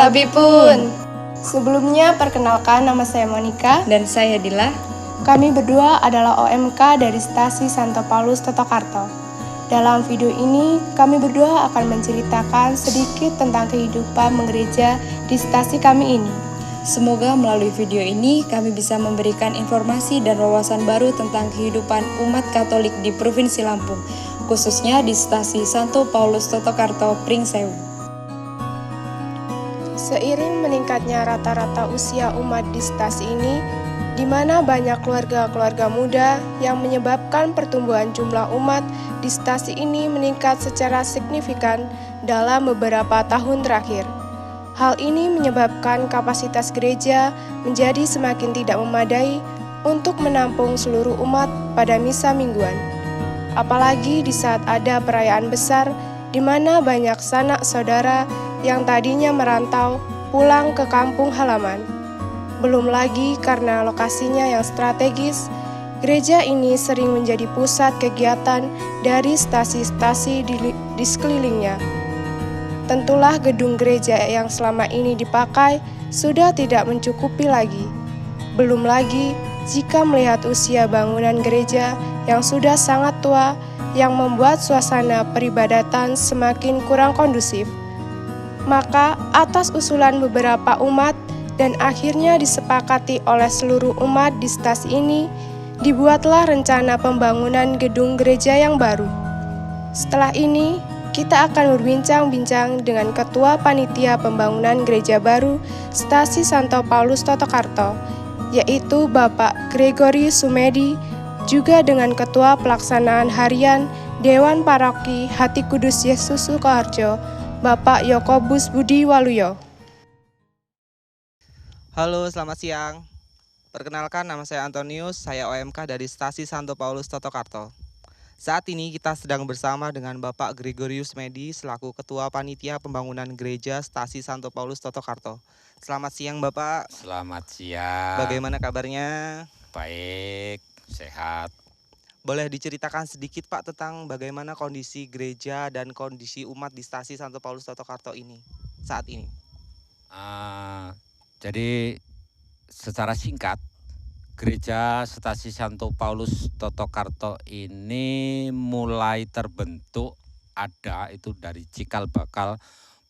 Tapi pun, sebelumnya perkenalkan nama saya Monica dan saya Dila. Kami berdua adalah OMK dari Stasi Santo Paulus Totokarto. Dalam video ini, kami berdua akan menceritakan sedikit tentang kehidupan menggereja di stasi kami ini. Semoga melalui video ini kami bisa memberikan informasi dan wawasan baru tentang kehidupan umat Katolik di Provinsi Lampung, khususnya di Stasi Santo Paulus Totokarto, Pringsewu. Seiring meningkatnya rata-rata usia umat di stasi ini, di mana banyak keluarga-keluarga muda yang menyebabkan pertumbuhan jumlah umat di stasi ini meningkat secara signifikan dalam beberapa tahun terakhir. Hal ini menyebabkan kapasitas gereja menjadi semakin tidak memadai untuk menampung seluruh umat pada misa mingguan. Apalagi di saat ada perayaan besar di mana banyak sanak saudara yang tadinya merantau pulang ke kampung halaman. Belum lagi karena lokasinya yang strategis, gereja ini sering menjadi pusat kegiatan dari stasi-stasi di sekelilingnya. Tentulah gedung gereja yang selama ini dipakai sudah tidak mencukupi lagi. Belum lagi jika melihat usia bangunan gereja yang sudah sangat tua yang membuat suasana peribadatan semakin kurang kondusif. Maka atas usulan beberapa umat dan akhirnya disepakati oleh seluruh umat di stasi ini, dibuatlah rencana pembangunan gedung gereja yang baru. Setelah ini, kita akan berbincang-bincang dengan Ketua Panitia Pembangunan Gereja Baru Stasi Santo Paulus Totokarto, yaitu Bapak Gregorius Sumedi, juga dengan Ketua Pelaksanaan Harian Dewan Paroki Hati Kudus Yesus Sukoharjo, Bapak Yakobus Budi Waluyo. Halo, selamat siang. Perkenalkan, nama saya Antonius, saya OMK dari Stasi Santo Paulus Totokarto. Saat ini kita sedang bersama dengan Bapak Gregorius Medi selaku Ketua Panitia Pembangunan Gereja Stasi Santo Paulus Totokarto. Selamat siang Bapak. Selamat siang. Bagaimana kabarnya? Baik, sehat. Boleh diceritakan sedikit Pak tentang bagaimana kondisi gereja dan kondisi umat di Stasi Santo Paulus Totokarto ini saat ini? Jadi secara singkat, gereja Stasi Santo Paulus Totokarto ini mulai terbentuk ada itu dari cikal bakal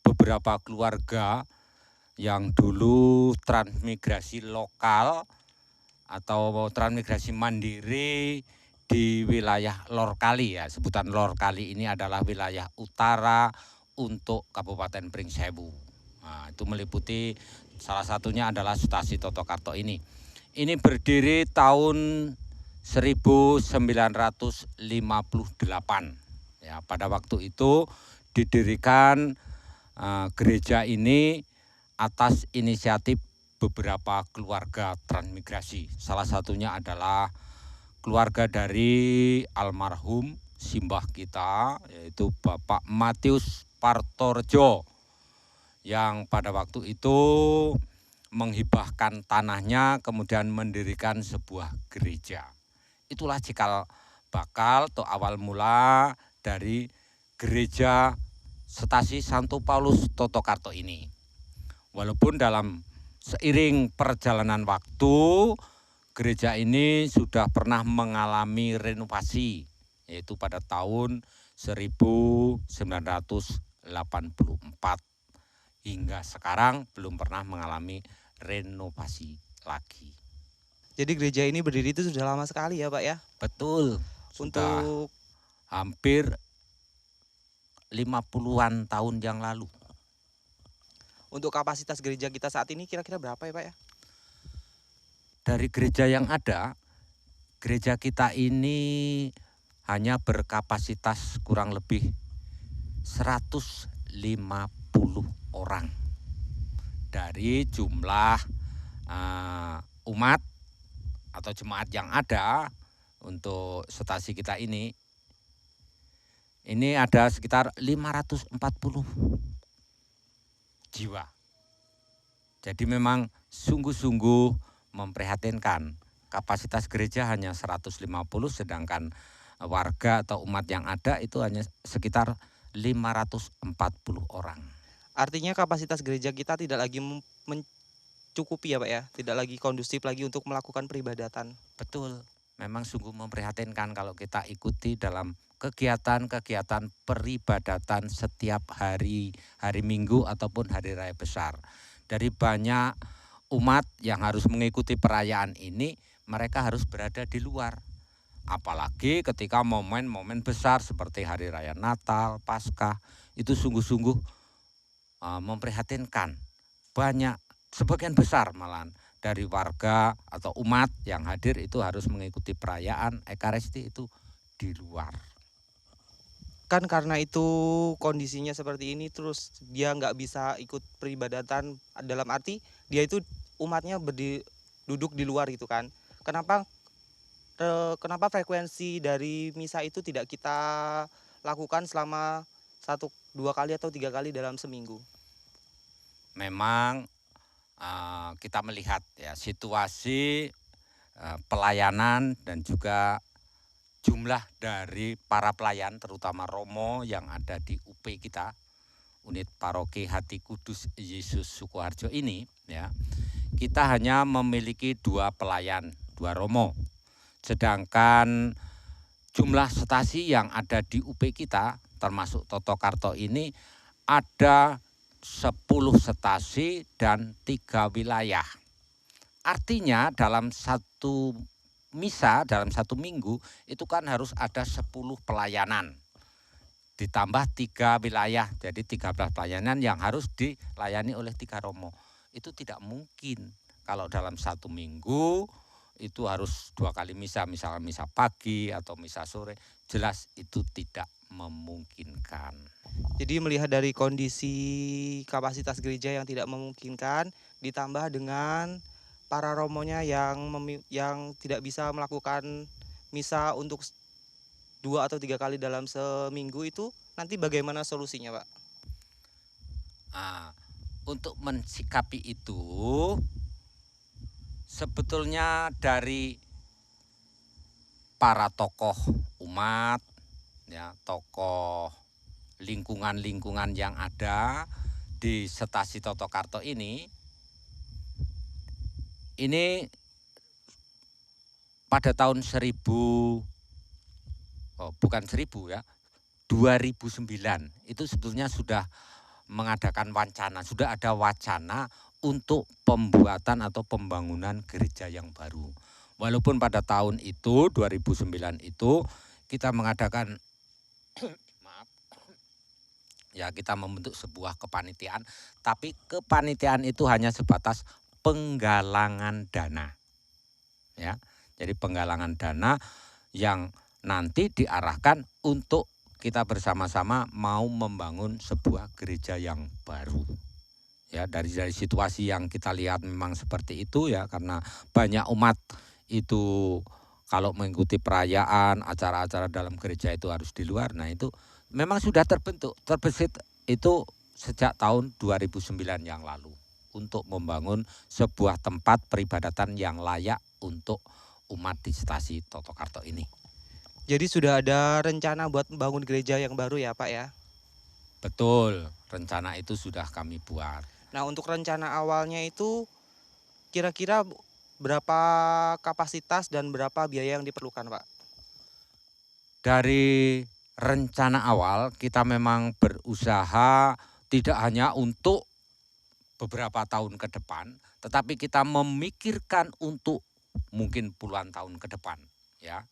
beberapa keluarga yang dulu transmigrasi lokal atau transmigrasi mandiri di wilayah Lor Kali ya. Sebutan Lor Kali ini adalah wilayah utara untuk Kabupaten Pringsewu. Nah, itu meliputi salah satunya adalah Stasi Totokarto ini. Ini berdiri tahun 1958. Ya, pada waktu itu didirikan gereja ini atas inisiatif beberapa keluarga transmigrasi. Salah satunya adalah keluarga dari almarhum simbah kita, yaitu Bapak Matius Partorjo, yang pada waktu itu menghibahkan tanahnya kemudian mendirikan sebuah gereja. Itulah cikal bakal atau awal mula dari gereja Stasi Santo Paulus Totokarto ini. Walaupun dalam seiring perjalanan waktu, gereja ini sudah pernah mengalami renovasi, yaitu pada tahun 1984. Hingga sekarang belum pernah mengalami renovasi lagi. Jadi gereja ini berdiri itu sudah lama sekali ya Pak ya? Betul, sudah Untuk hampir 50-an tahun yang lalu. Untuk kapasitas gereja kita saat ini kira-kira berapa ya Pak ya? Dari gereja yang ada, gereja kita ini hanya berkapasitas kurang lebih 150 orang. Dari jumlah umat atau jemaat yang ada untuk stasi kita ini ada sekitar 540 jiwa. Jadi memang sungguh-sungguh memprihatinkan. Kapasitas gereja hanya 150, sedangkan warga atau umat yang ada itu hanya sekitar 540 orang. Artinya kapasitas gereja kita tidak lagi mencukupi ya Pak ya, tidak lagi kondusif lagi untuk melakukan peribadatan. Betul, memang sungguh memprihatinkan kalau kita ikuti dalam kegiatan-kegiatan peribadatan setiap hari Minggu ataupun hari raya besar. Dari banyak umat yang harus mengikuti perayaan ini, mereka harus berada di luar. Apalagi ketika momen-momen besar seperti hari raya Natal, Paskah, itu sungguh-sungguh memprihatinkan. Banyak, sebagian besar malahan dari warga atau umat yang hadir itu harus mengikuti perayaan Ekaristi itu di luar. Kan karena itu kondisinya seperti ini, terus dia nggak bisa ikut peribadatan, dalam arti dia itu umatnya duduk di luar gitu kan. Kenapa frekuensi dari misa itu tidak kita lakukan selama 1, 2 kali atau 3 kali dalam seminggu? Memang kita melihat ya situasi pelayanan dan juga jumlah dari para pelayan terutama Romo yang ada di UP kita, unit paroki Hati Kudus Yesus Sukoharjo ini ya, kita hanya memiliki 2 pelayan, 2 Romo. Sedangkan jumlah stasi yang ada di UP kita termasuk Toto Karto ini ada 10 stasi dan 3 wilayah. Artinya dalam satu misa, dalam 1 minggu itu kan harus ada 10 pelayanan. Ditambah 3 wilayah, jadi 13 pelayanan yang harus dilayani oleh 3 Romo. Itu tidak mungkin kalau dalam 1 minggu itu harus 2 kali misa, misalnya misa pagi atau misa sore, jelas itu tidak memungkinkan. Jadi melihat dari kondisi kapasitas gereja yang tidak memungkinkan, ditambah dengan para romonya yang tidak bisa melakukan misa untuk 2 atau 3 kali dalam seminggu, itu nanti bagaimana solusinya Pak? Untuk mensikapi itu sebetulnya dari para tokoh umat, ya, tokoh lingkungan-lingkungan yang ada di stasi Toto Karto ini pada tahun 2009 itu sebetulnya sudah mengadakan wacana, sudah ada wacana untuk pembuatan atau pembangunan gereja yang baru. Walaupun pada tahun itu 2009 itu kita mengadakan kita membentuk sebuah kepanitiaan, tapi kepanitiaan itu hanya sebatas penggalangan dana. Ya. Jadi penggalangan dana yang nanti diarahkan untuk kita bersama-sama mau membangun sebuah gereja yang baru. Ya, dari situasi yang kita lihat memang seperti itu ya, karena banyak umat itu kalau mengikuti perayaan, acara-acara dalam gereja itu harus di luar. Nah, itu memang sudah terbesit itu sejak tahun 2009 yang lalu untuk membangun sebuah tempat peribadatan yang layak untuk umat di stasi Toto Karto ini. Jadi sudah ada rencana buat membangun gereja yang baru ya Pak ya? Betul, rencana itu sudah kami buat. Nah, untuk rencana awalnya itu kira-kira berapa kapasitas dan berapa biaya yang diperlukan Pak? Dari rencana awal kita memang berusaha tidak hanya untuk beberapa tahun ke depan, tetapi kita memikirkan untuk mungkin puluhan tahun ke depan, ya.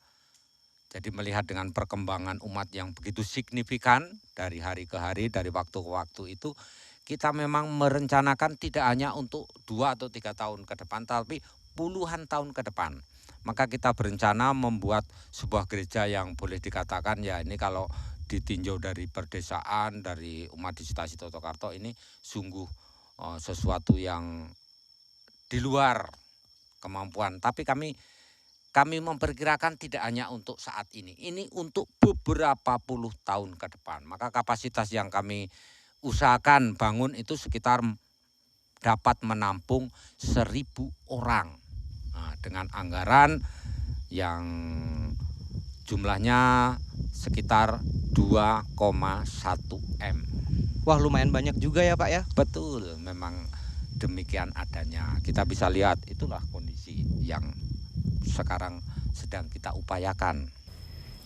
Jadi melihat dengan perkembangan umat yang begitu signifikan dari hari ke hari, dari waktu ke waktu itu, kita memang merencanakan tidak hanya untuk 2 atau 3 tahun ke depan, tapi puluhan tahun ke depan. Maka kita berencana membuat sebuah gereja yang boleh dikatakan ya ini kalau ditinjau dari perdesaan, dari umat di stasi Toto Karto ini sungguh sesuatu yang di luar kemampuan. Tapi kami memperkirakan tidak hanya untuk saat ini untuk beberapa puluh tahun ke depan. Maka kapasitas yang kami usahakan bangun itu sekitar dapat menampung 1.000 orang. Nah, dengan anggaran yang jumlahnya sekitar 2,1 M. Wah, lumayan banyak juga ya Pak ya. Betul, memang demikian adanya. Kita bisa lihat itulah kondisi yang sekarang sedang kita upayakan.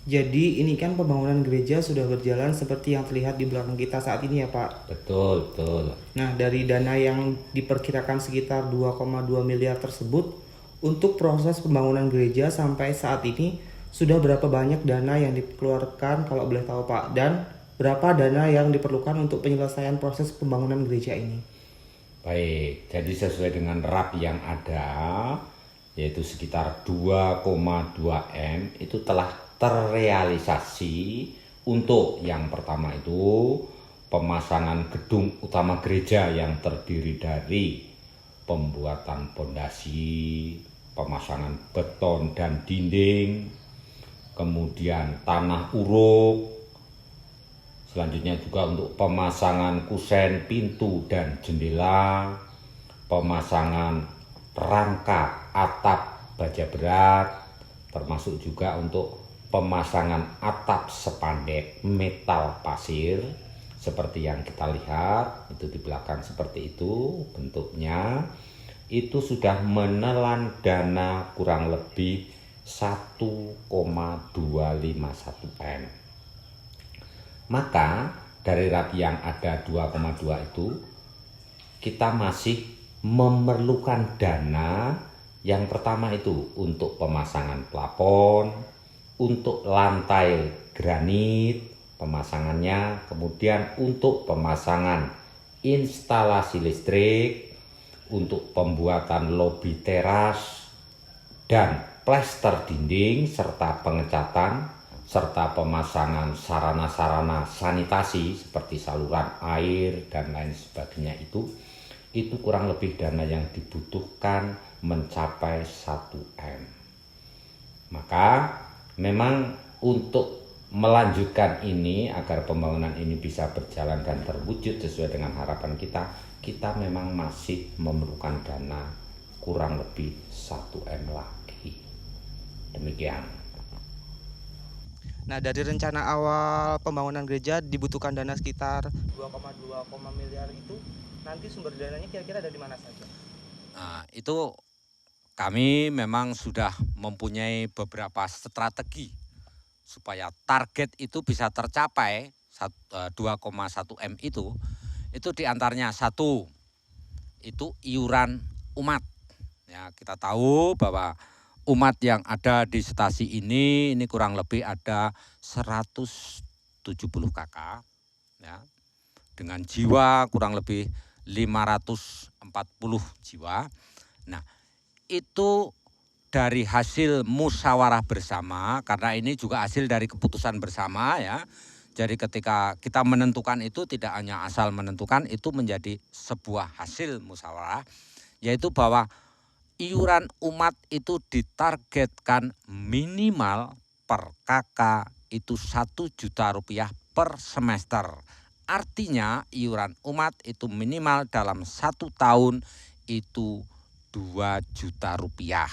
Jadi ini kan pembangunan gereja sudah berjalan seperti yang terlihat di belakang kita saat ini ya Pak. Betul, betul. Nah, dari dana yang diperkirakan sekitar 2,2 miliar tersebut, untuk proses pembangunan gereja sampai saat ini sudah berapa banyak dana yang dikeluarkan kalau boleh tahu Pak? Dan berapa dana yang diperlukan untuk penyelesaian proses pembangunan gereja ini? Baik, jadi sesuai dengan RAP yang ada, yaitu sekitar 2,2 M, itu telah terrealisasi untuk yang pertama itu pemasangan gedung utama gereja yang terdiri dari pembuatan pondasi, pemasangan beton dan dinding, kemudian tanah uruk, selanjutnya juga untuk pemasangan kusen pintu dan jendela, pemasangan rangka atap baja berat, termasuk juga untuk pemasangan atap sepandek metal pasir seperti yang kita lihat itu di belakang seperti itu bentuknya. Itu sudah menelan dana kurang lebih 1,251 M. Maka dari RAP yang ada 2,2 itu kita masih memerlukan dana yang pertama itu untuk pemasangan plafon, untuk lantai granit pemasangannya, kemudian untuk pemasangan instalasi listrik, untuk pembuatan lobi teras dan plester dinding serta pengecatan serta pemasangan sarana-sarana sanitasi seperti saluran air dan lain sebagainya. Itu kurang lebih dana yang dibutuhkan mencapai 1 M. Maka memang untuk melanjutkan ini agar pembangunan ini bisa berjalan dan terwujud sesuai dengan harapan kita, kita memang masih memerlukan dana kurang lebih 1 M lagi. Demikian. Nah, dari rencana awal pembangunan gereja dibutuhkan dana sekitar 2,2 miliar itu, nanti sumber dananya kira-kira dari mana saja? Nah, itu kami memang sudah mempunyai beberapa strategi supaya target itu bisa tercapai 2,1 M itu diantaranya satu, itu iuran umat. Ya, kita tahu bahwa umat yang ada di stasi ini kurang lebih ada 170 KK, ya, dengan jiwa kurang lebih 540 jiwa. Nah, itu dari hasil musyawarah bersama, karena ini juga hasil dari keputusan bersama ya. Jadi ketika kita menentukan itu tidak hanya asal menentukan, itu menjadi sebuah hasil musyawarah, yaitu bahwa iuran umat itu ditargetkan minimal per KK itu 1 juta rupiah per semester. Artinya iuran umat itu minimal dalam 1 tahun itu 2 juta rupiah.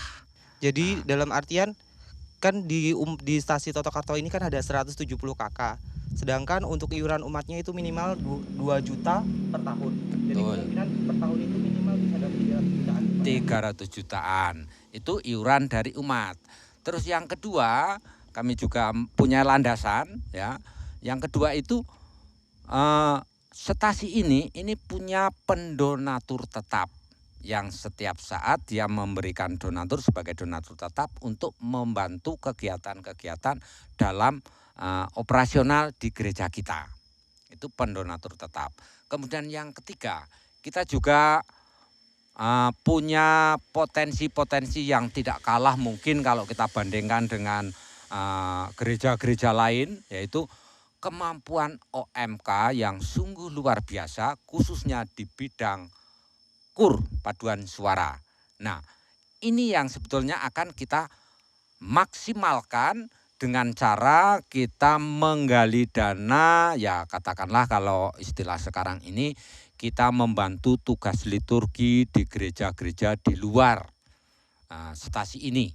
Jadi dalam artian kan di stasi Totokarto ini kan ada 170 KK. Sedangkan untuk iuran umatnya itu minimal 2 juta per tahun. Jadi Betul. kemungkinan per tahun itu minimal bisa dari 300 jutaan. 300 jutaan itu iuran dari umat. Terus yang kedua, kami juga punya landasan ya. Yang kedua itu stasi ini punya pendonatur tetap yang setiap saat dia memberikan donatur sebagai donatur tetap untuk membantu kegiatan-kegiatan dalam operasional di gereja kita. Itu pendonatur tetap. Kemudian yang ketiga, kita juga punya potensi-potensi yang tidak kalah mungkin kalau kita bandingkan dengan gereja-gereja lain, yaitu kemampuan OMK yang sungguh luar biasa khususnya di bidang KUR, paduan suara. Nah, ini yang sebetulnya akan kita maksimalkan dengan cara kita menggali dana, ya katakanlah kalau istilah sekarang ini kita membantu tugas liturgi di gereja-gereja di luar stasi ini.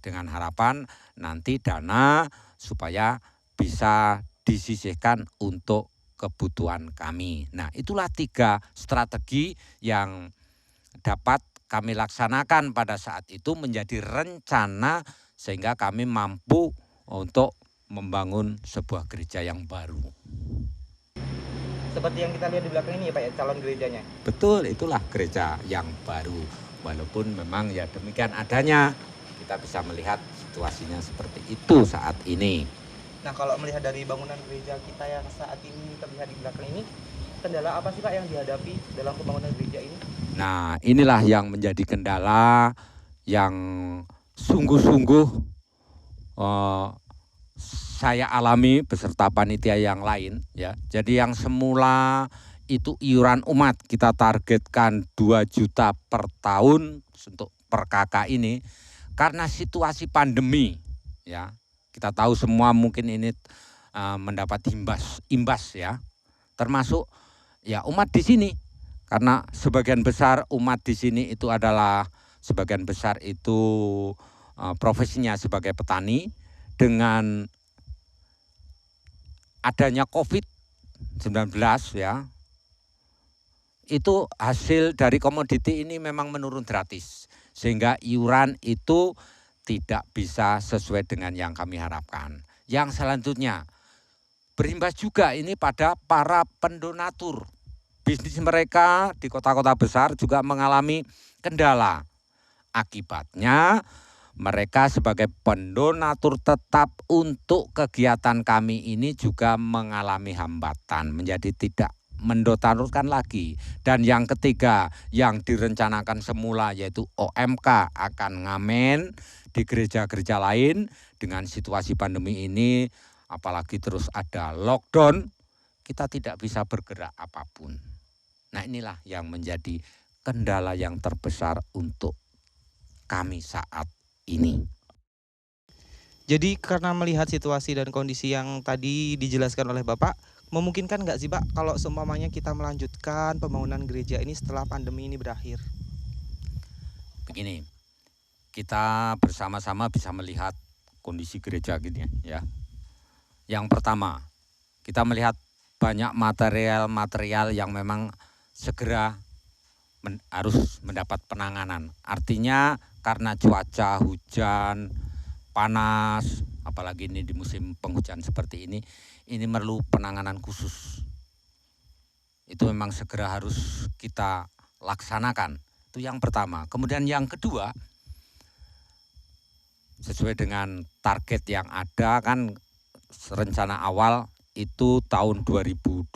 Dengan harapan nanti dana supaya bisa disisihkan untuk kebutuhan kami. Nah, itulah 3 strategi yang dapat kami laksanakan pada saat itu menjadi rencana sehingga kami mampu untuk membangun sebuah gereja yang baru. Seperti yang kita lihat di belakang ini ya Pak ya, calon gerejanya. Betul, itulah gereja yang baru. Walaupun memang ya demikian adanya, kita bisa melihat situasinya seperti itu saat ini. Nah, kalau melihat dari bangunan gereja kita yang saat ini terlihat di belakang ini, kendala apa sih Pak yang dihadapi dalam pembangunan gereja ini? Nah, inilah yang menjadi kendala yang sungguh-sungguh saya alami beserta panitia yang lain ya. Jadi yang semula itu iuran umat kita targetkan 2 juta per tahun untuk per KK ini karena situasi pandemi ya. Kita tahu semua mungkin ini mendapat imbas ya. Termasuk ya umat di sini karena sebagian besar umat di sini itu adalah sebagian besar itu profesinya sebagai petani. Dengan adanya COVID-19 ya, itu hasil dari komoditi ini memang menurun drastis. Sehingga iuran itu tidak bisa sesuai dengan yang kami harapkan. Yang selanjutnya, berimbas juga ini pada para pendonatur. Bisnis mereka di kota-kota besar juga mengalami kendala. Akibatnya, mereka sebagai pendonatur tetap untuk kegiatan kami ini juga mengalami hambatan, menjadi tidak mendonaturkan lagi. Dan yang ketiga, yang direncanakan semula yaitu OMK akan ngamen di gereja-gereja lain dengan situasi pandemi ini, apalagi terus ada lockdown, kita tidak bisa bergerak apapun. Nah, inilah yang menjadi kendala yang terbesar untuk kami saat ini. Jadi karena melihat situasi dan kondisi yang tadi dijelaskan oleh Bapak, memungkinkan nggak sih Pak kalau seumpamanya kita melanjutkan pembangunan gereja ini setelah pandemi ini berakhir? Begini, kita bersama-sama bisa melihat kondisi gereja gini ya. Yang pertama, kita melihat banyak material-material yang memang segera harus mendapat penanganan. Artinya karena cuaca hujan, panas, apalagi ini di musim penghujan seperti ini perlu penanganan khusus. Itu memang segera harus kita laksanakan. Itu yang pertama. Kemudian yang kedua, sesuai dengan target yang ada kan rencana awal itu tahun 2022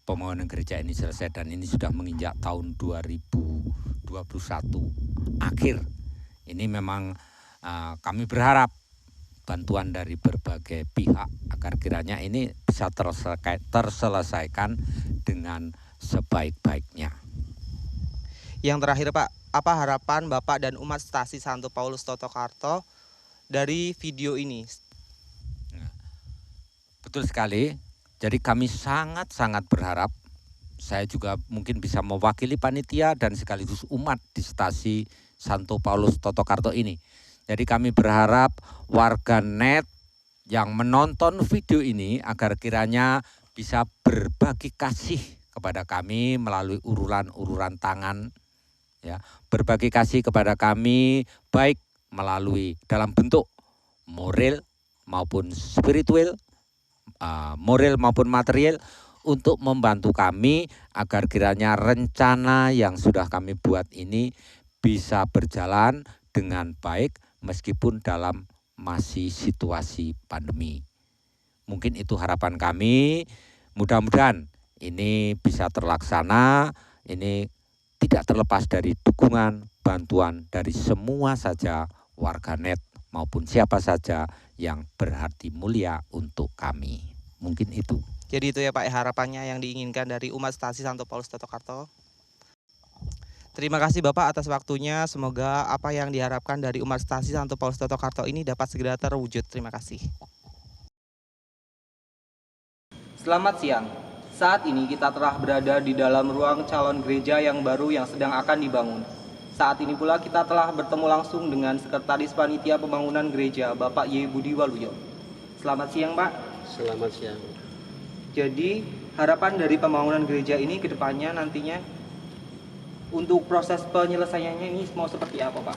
pembangunan gereja ini selesai dan ini sudah menginjak tahun 2021 akhir. Ini memang kami berharap bantuan dari berbagai pihak agar kiranya ini bisa terselesaikan dengan sebaik-baiknya. Yang terakhir Pak, apa harapan Bapak dan umat Stasi Santo Paulus Totokarto dari video ini? Betul sekali. Jadi kami sangat-sangat berharap, saya juga mungkin bisa mewakili panitia dan sekaligus umat di Stasi Santo Paulus Totokarto ini. Jadi kami berharap warga net yang menonton video ini agar kiranya bisa berbagi kasih kepada kami melalui urulan tangan. Ya, berbagi kasih kepada kami baik melalui dalam bentuk moral maupun spiritual, moral maupun material untuk membantu kami agar kiranya rencana yang sudah kami buat ini bisa berjalan dengan baik meskipun dalam masih situasi pandemi. Mungkin itu harapan kami, mudah-mudahan ini bisa terlaksana, ini tidak terlepas dari dukungan, bantuan dari semua saja warganet maupun siapa saja yang berarti mulia untuk kami. Mungkin itu. Jadi itu ya Pak harapannya yang diinginkan dari umat Stasi Santo Paulus Totokarto. Terima kasih Bapak atas waktunya. Semoga apa yang diharapkan dari umat Stasi Santo Paulus Totokarto ini dapat segera terwujud. Terima kasih. Selamat siang. Saat ini kita telah berada di dalam ruang calon gereja yang baru yang sedang akan dibangun. Saat ini pula kita telah bertemu langsung dengan Sekretaris Panitia Pembangunan Gereja, Bapak Y. Budi Waluyo. Selamat siang Pak. Selamat siang. Jadi harapan dari pembangunan gereja ini ke depannya nantinya untuk proses penyelesaiannya ini mau seperti apa, Pak?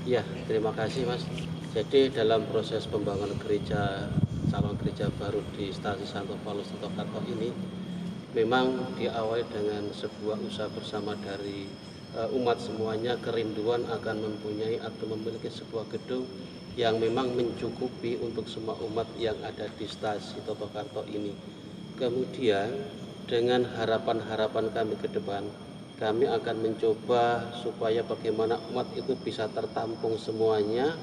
Ya, terima kasih Mas. Jadi dalam proses pembangunan gereja, calon gereja baru di Stasi Santo Paulus Totokarto ini memang diawali dengan sebuah usaha bersama dari umat semuanya, kerinduan akan mempunyai atau memiliki sebuah gedung yang memang mencukupi untuk semua umat yang ada di Stasi Totokarto ini. Kemudian dengan harapan-harapan kami ke depan, kami akan mencoba supaya bagaimana umat itu bisa tertampung semuanya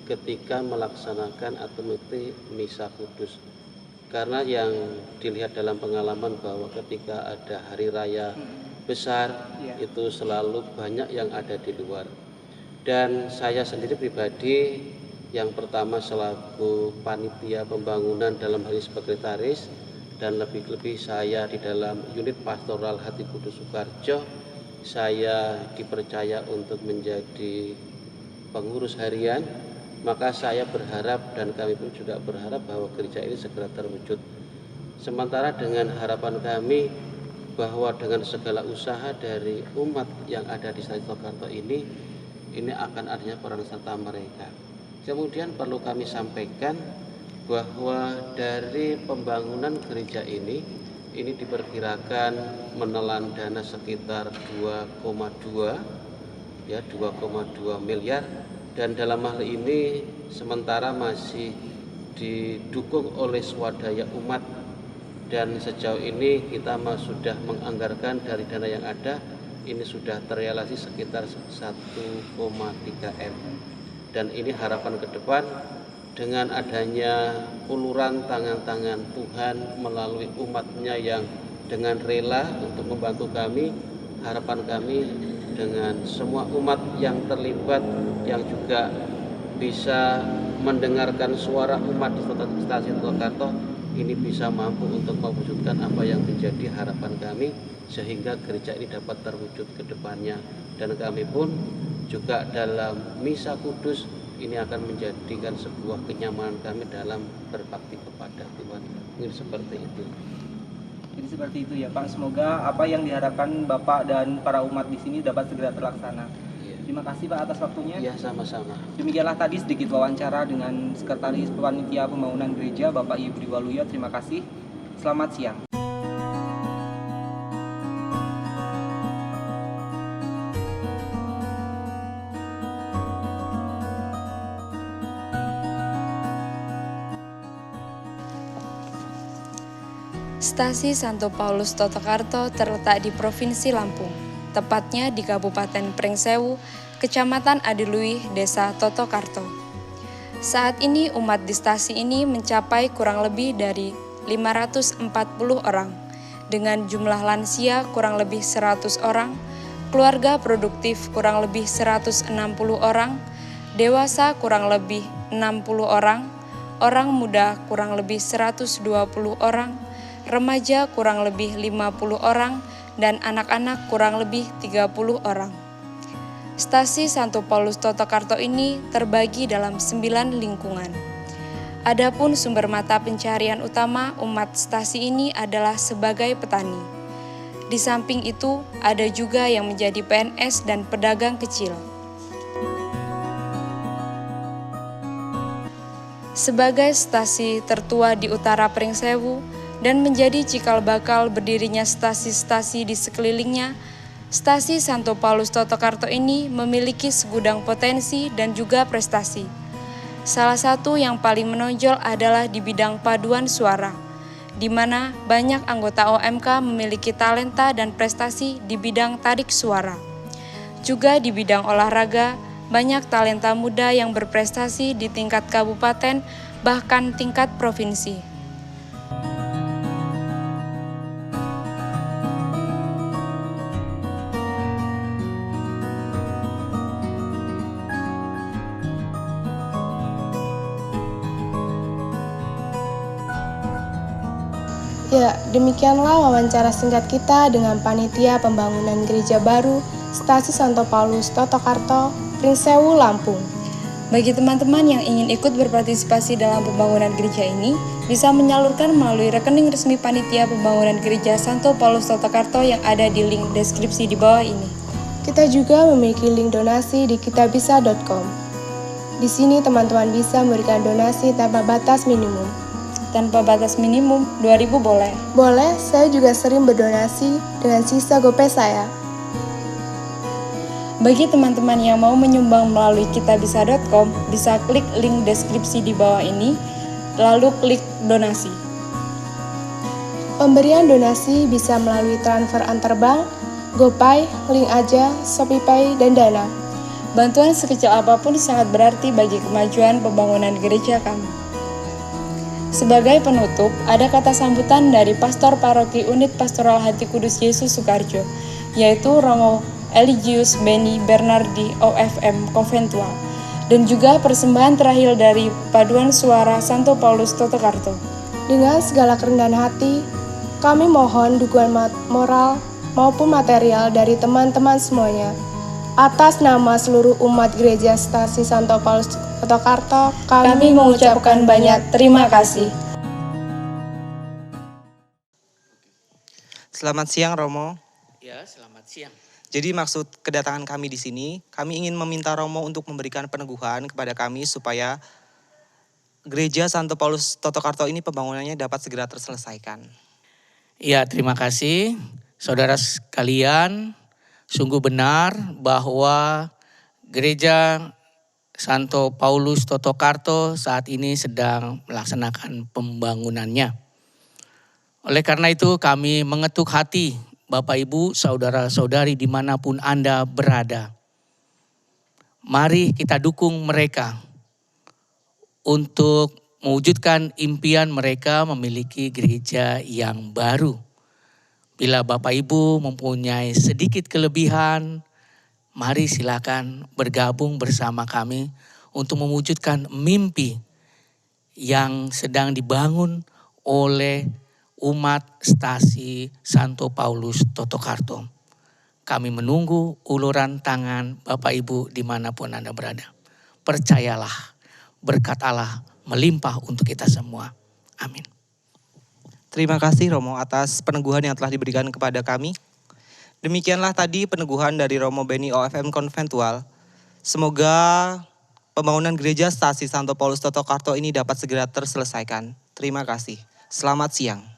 ketika melaksanakan atau mengikuti misa kudus. Karena yang dilihat dalam pengalaman bahwa ketika ada hari raya besar itu selalu banyak yang ada di luar. Dan saya sendiri pribadi yang pertama selaku panitia pembangunan dalam hal ini sekretaris, dan lebih-lebih saya di dalam unit pastoral Hati Kudus Sukarjo, saya dipercaya untuk menjadi pengurus harian. Maka saya berharap dan kami pun juga berharap bahwa gereja ini segera terwujud. Sementara dengan harapan kami bahwa dengan segala usaha dari umat yang ada di Stasi Totokarto ini akan adanya peran serta mereka. Kemudian perlu kami sampaikan bahwa dari pembangunan gereja ini diperkirakan menelan dana sekitar 2,2 miliar, dan dalam hal ini sementara masih didukung oleh swadaya umat, dan sejauh ini kita sudah menganggarkan dari dana yang ada ini sudah terrealisasi sekitar 1,3 M. Dan ini harapan ke depan dengan adanya uluran tangan-tangan Tuhan melalui umatnya yang dengan rela untuk membantu kami, harapan kami dengan semua umat yang terlibat yang juga bisa mendengarkan suara umat di Stasi Totokarto ini bisa mampu untuk mewujudkan apa yang menjadi harapan kami sehingga gereja ini dapat terwujud ke depannya. Dan kami pun juga dalam misa kudus ini akan menjadikan sebuah kenyamanan kami dalam berbakti kepada Tuhan. Mungkin seperti itu. Jadi seperti itu ya Pak. Semoga apa yang diharapkan Bapak dan para umat di sini dapat segera terlaksana. Terima kasih Pak atas waktunya. Ya, sama-sama. Demikianlah tadi sedikit wawancara dengan Sekretaris Panitia Pembangunan Gereja Bapak Yebri Waluyo. Terima kasih. Selamat siang. Stasi Santo Paulus Totokarto terletak di Provinsi Lampung, tepatnya di Kabupaten Pringsewu, Kecamatan Adilui, Desa Totokarto. Saat ini umat di stasi ini mencapai kurang lebih dari 540 orang, dengan jumlah lansia kurang lebih 100 orang, keluarga produktif kurang lebih 160 orang, dewasa kurang lebih 60 orang, orang muda kurang lebih 120 orang, remaja kurang lebih 50 orang, dan anak-anak kurang lebih 30 orang. Stasi Santo Paulus Totokarto ini terbagi dalam 9 lingkungan. Adapun sumber mata pencarian utama umat stasi ini adalah sebagai petani. Di samping itu, ada juga yang menjadi PNS dan pedagang kecil. Sebagai stasi tertua di utara Pringsewu dan menjadi cikal bakal berdirinya stasi-stasi di sekelilingnya, Stasi Santo Paulus Totokarto ini memiliki segudang potensi dan juga prestasi. Salah satu yang paling menonjol adalah di bidang paduan suara, di mana banyak anggota OMK memiliki talenta dan prestasi di bidang tarik suara. Juga di bidang olahraga, banyak talenta muda yang berprestasi di tingkat kabupaten, bahkan tingkat provinsi. Ya, demikianlah wawancara singkat kita dengan Panitia Pembangunan Gereja Baru Stasi Santo Paulus Totokarto, Pringsewu, Lampung. Bagi teman-teman yang ingin ikut berpartisipasi dalam pembangunan gereja ini, bisa menyalurkan melalui rekening resmi Panitia Pembangunan Gereja Santo Paulus Totokarto yang ada di link deskripsi di bawah ini. Kita juga memiliki link donasi di kitabisa.com. Di sini teman-teman bisa memberikan donasi tanpa batas minimum. Tanpa batas minimum, 2.000 boleh. Boleh, saya juga sering berdonasi dengan sisa GoPay saya. Bagi teman-teman yang mau menyumbang melalui kitabisa.com, bisa klik link deskripsi di bawah ini, lalu klik donasi. Pemberian donasi bisa melalui transfer antar bank, GoPay, Link Aja, ShopeePay, dan Dana. Bantuan sekecil apapun sangat berarti bagi kemajuan pembangunan gereja kami. Sebagai penutup, ada kata sambutan dari Pastor Paroki Unit Pastoral Hati Kudus Yesus Sukarjo, yaitu Romo Eligius Beni Bernardi OFM Conventual, dan juga persembahan terakhir dari Paduan Suara Santo Paulus Totokarto. Dengan segala kerendahan hati, kami mohon dukungan moral maupun material dari teman-teman semuanya. Atas nama seluruh umat Gereja Stasi Santo Paulus Totokarto, Kami mengucapkan banyak terima kasih. Selamat siang Romo. Ya, selamat siang. Jadi maksud kedatangan kami di sini, kami ingin meminta Romo untuk memberikan peneguhan kepada kami supaya Gereja Santo Paulus Totokarto ini pembangunannya dapat segera terselesaikan. Ya, terima kasih. Saudara sekalian, sungguh benar bahwa Gereja Santo Paulus Totokarto saat ini sedang melaksanakan pembangunannya. Oleh karena itu kami mengetuk hati Bapak Ibu, saudara-saudari dimanapun Anda berada. Mari kita dukung mereka untuk mewujudkan impian mereka memiliki gereja yang baru. Bila Bapak Ibu mempunyai sedikit kelebihan, mari silakan bergabung bersama kami untuk mewujudkan mimpi yang sedang dibangun oleh umat Stasi Santo Paulus Totokarto. Kami menunggu uluran tangan Bapak Ibu dimanapun Anda berada. Percayalah, berkat Allah melimpah untuk kita semua. Amin. Terima kasih Romo atas peneguhan yang telah diberikan kepada kami. Demikianlah tadi peneguhan dari Romo Beni OFM Conventual. Semoga pembangunan gereja Stasi Santo Paulus Totokarto ini dapat segera terselesaikan. Terima kasih. Selamat siang.